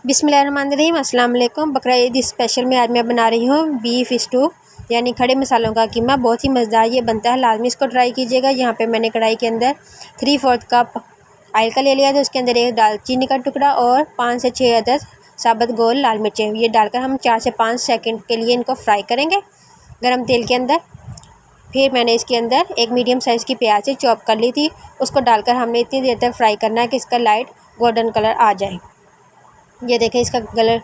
बिस्मिल्लाहिर्रहमानिर्रहीम अस्सलाम वालेकुम। बकरा ईद स्पेशल में आज मैं बना रही हूँ बीफ स्टू यानी खड़े मसालों का कीमा। बहुत ही मज़ेदार ये बनता है, लाजमी इसको ट्राई कीजिएगा। यहाँ पे मैंने कढ़ाई के अंदर 3/4 कप ऑयल का ले लिया था। उसके अंदर एक दालचीनी का टुकड़ा और 5 से 6 अदद साबुत गोल लाल मिर्चें, ये डालकर हम 4 से 5 सेकंड के लिए इनको फ्राई करेंगे गरम तेल के अंदर। फिर मैंने इसके अंदर एक मीडियम साइज़ की प्याज से चॉप कर ली थी, उसको डालकर हमने इतनी देर तक फ्राई करना है कि इसका लाइट गोल्डन कलर आ जाए। ये देखें इसका कलर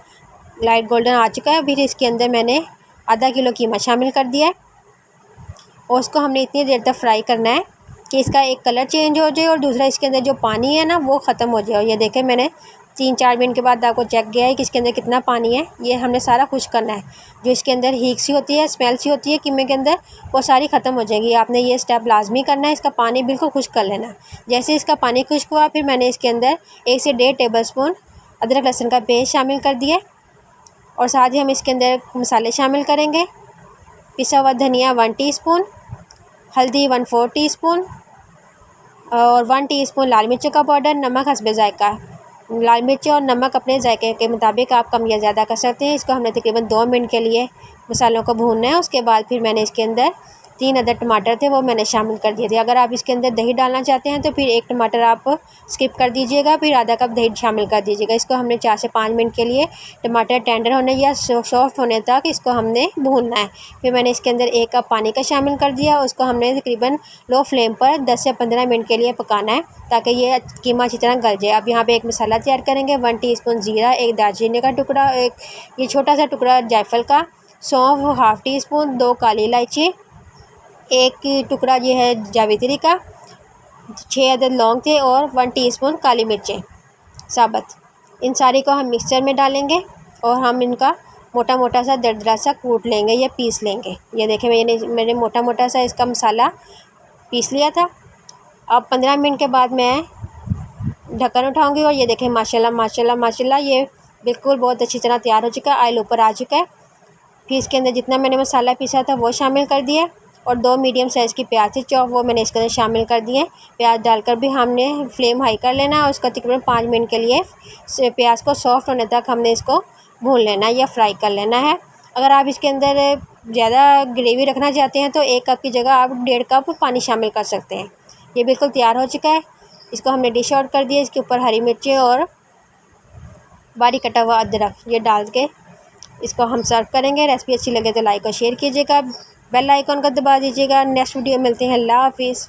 लाइट गोल्डन आ चुका है। फिर इसके अंदर मैंने आधा किलो कीमा शामिल कर दिया है और उसको हमने इतनी देर तक फ्राई करना है कि इसका एक कलर चेंज हो जाए और दूसरा इसके अंदर जो पानी है ना वो ख़त्म हो जाए। और ये देखें मैंने 3-4 मिनट के बाद आपको चेक किया है कि इसके अंदर कितना पानी है। ये हमने सारा खुश्क करना है। जो इसके अंदर हीक सी होती है, स्मेल सी होती है कीमे के अंदर, वो सारी ख़त्म हो जाएगी। आपने ये स्टेप लाजमी करना है, इसका पानी बिल्कुल खुश्क कर लेना। जैसे इसका पानी खुश्क हुआ फिर मैंने इसके अंदर 1 से 1.5 टेबलस्पून अदरक लहसुन का पेस्ट शामिल कर दिया और साथ ही हम इसके अंदर मसाले शामिल करेंगे। पिसा हुआ धनिया 1 टीस्पून, हल्दी 1/4 टीस्पून और 1 टीस्पून लाल मिर्चों का पाउडर, नमक हस्बे जायका। लाल मिर्च और नमक अपने जायके के मुताबिक आप कम या ज़्यादा कर सकते हैं। इसको हमने तकरीबन 2 मिनट के लिए मसालों को भूनना है। उसके बाद फिर मैंने इसके अंदर 3 अदद टमाटर थे वो मैंने शामिल कर दिए थे। अगर आप इसके अंदर दही डालना चाहते हैं तो फिर 1 टमाटर आप स्किप कर दीजिएगा, फिर आधा कप दही शामिल कर दीजिएगा। इसको हमने 4 से 5 मिनट के लिए टमाटर टेंडर होने या सॉफ्ट होने तक इसको हमने भूनना है। फिर मैंने इसके अंदर 1 कप पानी का शामिल कर दिया। उसको हमने तकरीबन लो फ्लेम पर 10 से 15 मिनट के लिए पकाना है ताकि ये कीमा अच्छी तरह गल जाए। अब यहाँ पे एक मसाला तैयार करेंगे। 1 टीस्पून ज़ीरा, 1 दालचीनी का टुकड़ा, एक ये छोटा सा टुकड़ा जायफल का, सौंफ 1/2 टीस्पून, 2 काली इलायची, 1 टुकड़ा ये है जावित्री का, 6 अदद लौंग थे और 1 टीस्पून काली मिर्चें साबुत। इन सारी को हम मिक्सचर में डालेंगे और हम इनका मोटा मोटा सा दरदरा सा कूट लेंगे या पीस लेंगे। ये देखें मैंने मोटा मोटा सा इसका मसाला पीस लिया था। अब 15 मिनट के बाद मैं ढक्कन उठाऊंगी और ये देखें माशाल्लाह माशाल्लाह माशाल्लाह ये बिल्कुल बहुत अच्छी तरह तैयार हो चुका है, ऑयल ऊपर आ चुका है। फिर इसके अंदर जितना मैंने मसाला पीसा था वो शामिल कर दिया और 2 मीडियम साइज़ की प्याज थी चॉप, वो मैंने इसके अंदर शामिल कर दिए। प्याज डालकर भी हमने फ्लेम हाई कर लेना और उसका तकरीबन 5 मिनट के लिए प्याज को सॉफ्ट होने तक हमने इसको भून लेना या फ्राई कर लेना है। अगर आप इसके अंदर ज़्यादा ग्रेवी रखना चाहते हैं तो 1 कप की जगह आप 1.5 कप पानी शामिल कर सकते हैं। ये बिल्कुल तैयार हो चुका है। इसको हमने डिश आउट कर दिया। इसके ऊपर हरी मिर्चें और बारीक कटा हुआ अदरक ये डाल के इसको हम सर्व करेंगे। रेसिपी अच्छी लगे तो लाइक और शेयर कीजिएगा, बेल आइकन को दबा दीजिएगा। नेक्स्ट वीडियो मिलते हैं। अल्लाह हाफिज़।